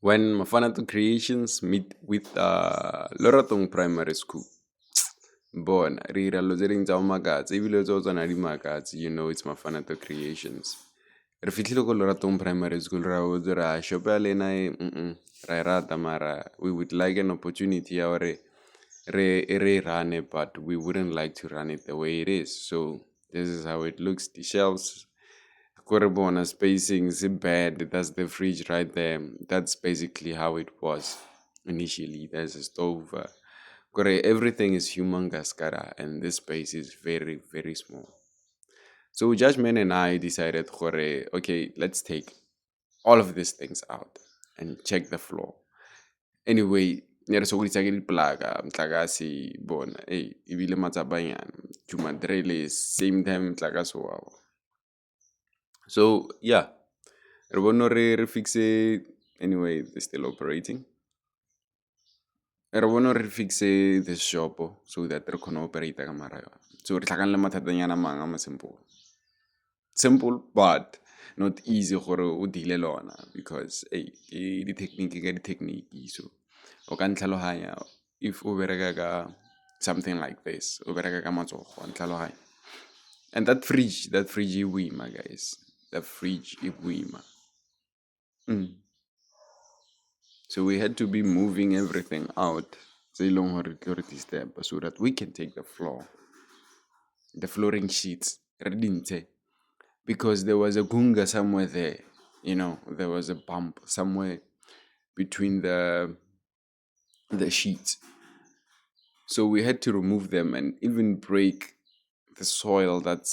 When Mafanato Creations meet with Loratong Primary School. Bona, re ira lo tse ding tsa makatse ebile tse o tswana di makatse, it's Mafanato Creations. Re fitlhile ko Loratong Primary School ra botse ra shop ya lena ra e rata mara we would like an opportunity ya gore re run it, but we wouldn't like to run it the way it is. So this is how it looks. The shelves Koribona spacing is bad. That's the fridge right there. That's basically how it was initially. There's a stove. Everything is humongous, cara, and this space is very, very small. So Judgment and I decided, okay, let's take all of these things out and check the floor. Anyway, nere sokodisa ke diplaga motlakase bona ebile matsapanyana jumadrele same time motlakase wao. So yeah, re fixe anyway, they're still operating. Re fixe this shop so that re can operate ka mara. So re tlhakanle mathatanyana mang a simple. Simple but not easy gore o dile lona because di technique so o ka ntlhalohanya if o bereka ka something like this o bereka ka matsogo ntlhalohanya. And that fridge e boima, guys. That fridge e boima. So we had to be moving everything out so that we can take the floor, the flooring sheets, because there was a gunga somewhere there. There was a bump somewhere between the sheets. So we had to remove them and even break the soil that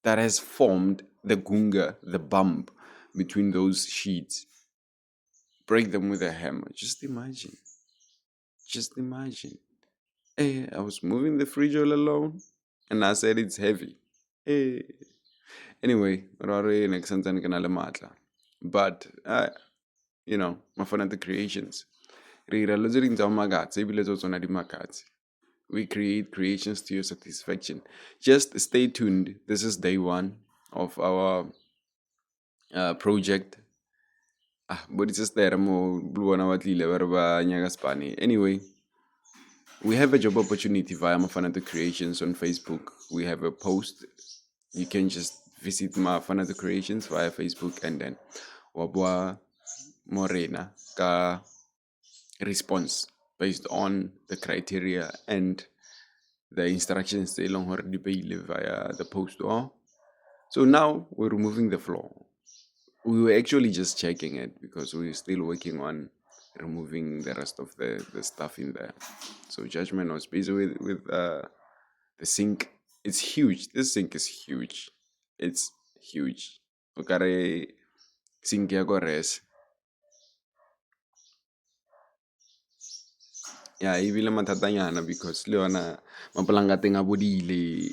has formed the gunga, the bump between those sheets. Break them with a hammer. Just imagine. Hey, I was moving the fridge all alone, and I said it's heavy. Hey. Anyway, but Mafanato Creations. We create creations to your satisfaction. Just stay tuned. This is day one of our project. But it's just there. Anyway, we have a job opportunity via Mafanato Creations on Facebook. We have a post. You can just visit Mafanato Creations via Facebook and then wabwa morena ka response based on the criteria and the instructions they long already via the post. So now we're removing the floor. We were actually just checking it because we're still working on removing the rest of the stuff in there. So Judgment was busy with the sink. It's huge. This sink is huge. It's huge. Okare sink ya go res. Yeah, ebile mathatanyana because le yona mapalanga teng a bodile.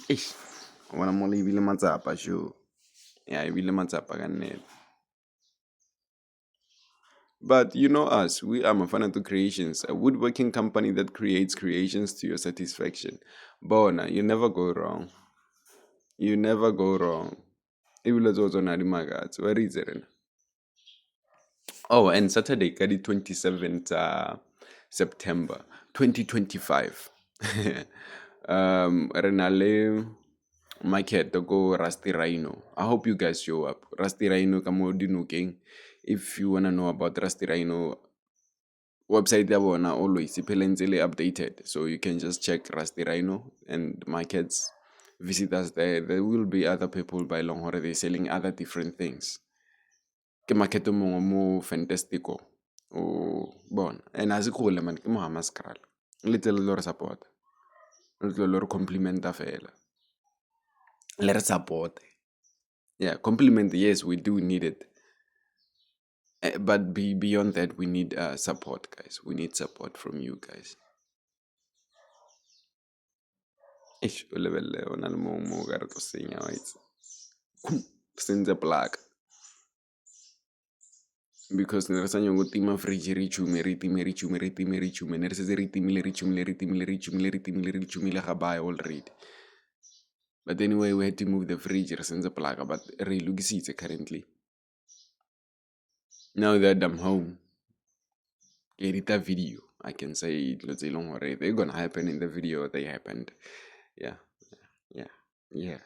Bona mo le ebile matsapa sure. Yeah, ebile matsapa ka nnete. But you know us, we are Mafanato Creations, a woodworking company that creates creations to your satisfaction. Bona, you never go wrong. You never go wrong. Ebile tso tsona di makatse. Where is it? Oh, and Saturday, the 27th September 2025. Renale market to go Rusty Rhino. I hope you guys show up. Rusty Rhino kamo dinukeng. If you wanna know about Rusty Rhino, website ya bona always iphelenzele updated. So you can just check Rusty Rhino and markets. Visit us there. There will be other people by long holiday selling other different things. Ke market mongwe mo Fantastico. Oh, bon. And as cool man, ke mo hamaskral. Little lor support. Little lor complimenta fela. Let support. Yeah, compliment, yes, we do need it. But beyond that, we need support, guys. We need support from you guys. Ish, o lebelle o na le mo ka re tlo senya wa itse. Sentse plug. Because ne re sa nyong go tima fridge re chume ne re setse re timile ga bye already. But anyway, we had to move the fridge re sentse plug, but re lokisitse currently. Now that I'm home, edit a video. I can say let's say long they're gonna happen in the video. They happened. Yeah, yeah, yeah.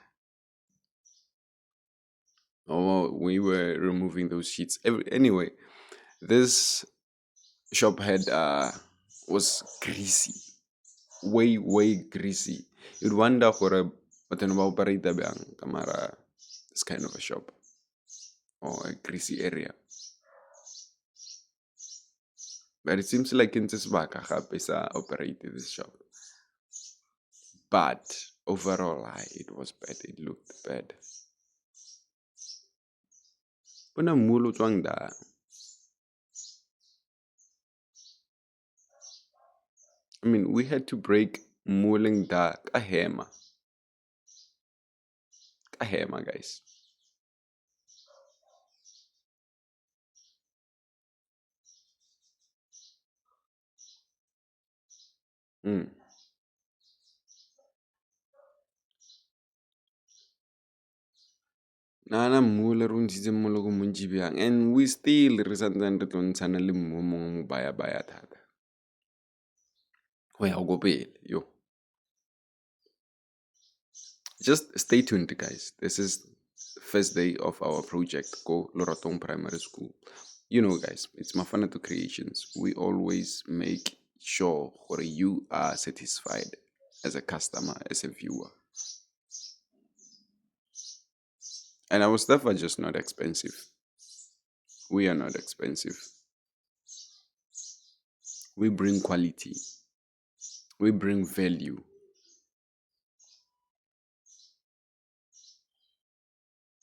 Oh, we were removing those sheets. Anyway, this shop had was greasy, way greasy. You'd wonder for a but then operate camera this kind of a shop or a greasy area. But it seems like in this back operated this shop. But overall, it was bad. It looked bad. Puna mulo tswang da. I mean, we had to break mulling da kahema, guys. Mm. Nana mula runtshitse molo ko montsi bjang, and we still re santsane re tlo ntshana le mmu o mongwe mo baya thata go ya go pele yo. Just stay tuned, guys. This is the first day of our project go Loratong Primary School. You know, guys, it's Mafanato Creations. We always make sure that you are satisfied as a customer, as a viewer. And our stuff are just not expensive. We are not expensive. We bring quality. We bring value.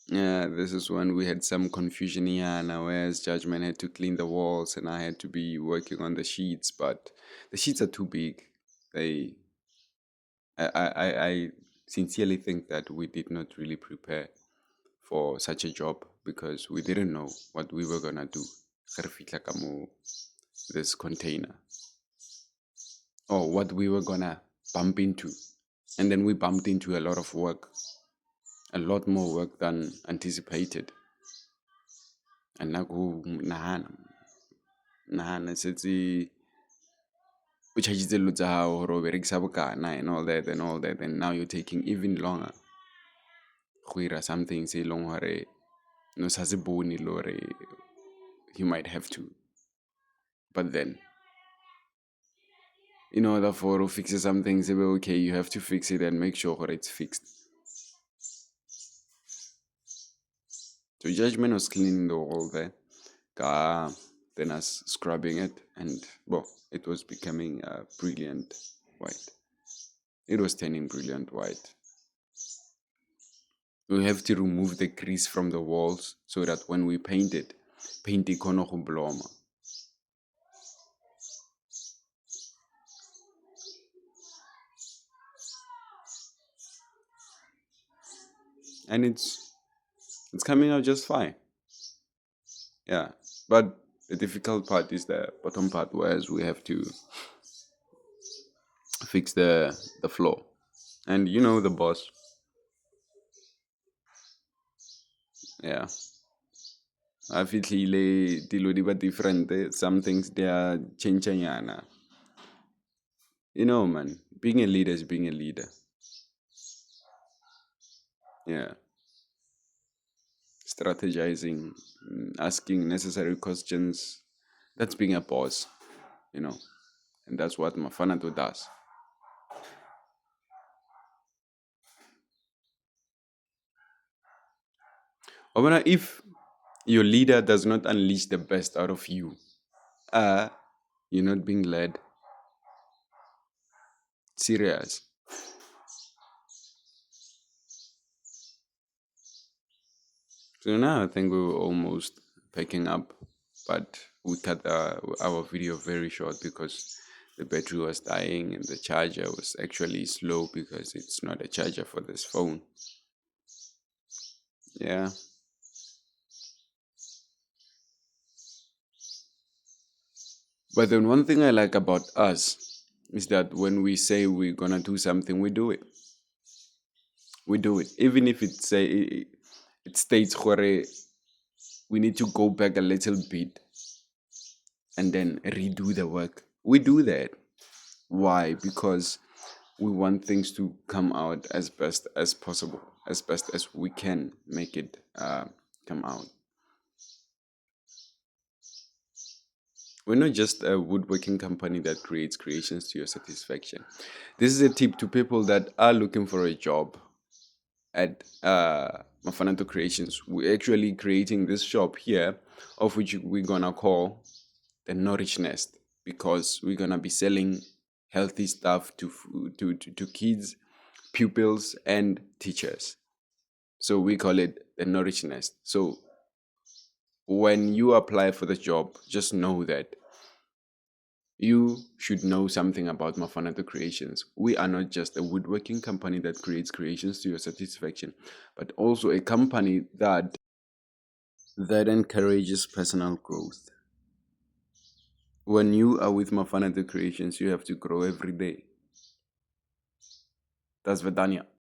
Yeah, this is when we had some confusion here now, whereas Judgment had to clean the walls and I had to be working on the sheets, but the sheets are too big. I sincerely think that we did not really prepare for such a job because we didn't know what we were gonna do. This container or what we were gonna bump into. And then we bumped into a lot of work, a lot more work than anticipated. And now nahana setse o chargitse dilo tsa gago gore o berekisa bokana and all that and now you're taking even longer go ira something se e leng gore no sa se bone le gore you might have to, but then in order for to fix something say okay, you have to fix it and make sure that it's fixed. So Judgment was cleaning the wall there, then us scrubbing it, and well, it was becoming brilliant white. It was turning brilliant white. We have to remove the grease from the walls so that when we paint it kono go bloma. And it's coming out just fine. Yeah, but the difficult part is the bottom part, whereas we have to fix the floor. And you know the boss. Yeah. I fitlhile dilo di ba different. Some things they are changing. You know, man, being a leader is being a leader. Yeah. Strategizing, asking necessary questions. That's being a boss, you know. And that's what Mafanato does. However, if your leader does not unleash the best out of you, you're not being led. Serious. So now I think we were almost picking up, but we cut our video very short because the battery was dying and the charger was actually slow because it's not a charger for this phone. Yeah. But then one thing I like about us is that when we say we're gonna do something, we do it. We do it. Even if it states gore we need to go back a little bit and then redo the work. We do that. Why? Because we want things to come out as best as possible, as best as we can make it come out. We're not just a woodworking company that creates creations to your satisfaction. This is a tip to people that are looking for a job at Mafanato Creations. We're actually creating this shop here, of which we're gonna call the Nourish Nest, because we're gonna be selling healthy stuff to kids, pupils, and teachers. So we call it the Nourish Nest. So when you apply for the job, just know that you should know something about Mafanato Creations. We are not just a woodworking company that creates creations to your satisfaction, but also a company that encourages personal growth. When you are with Mafanato Creations, you have to grow every day. That's Vedania.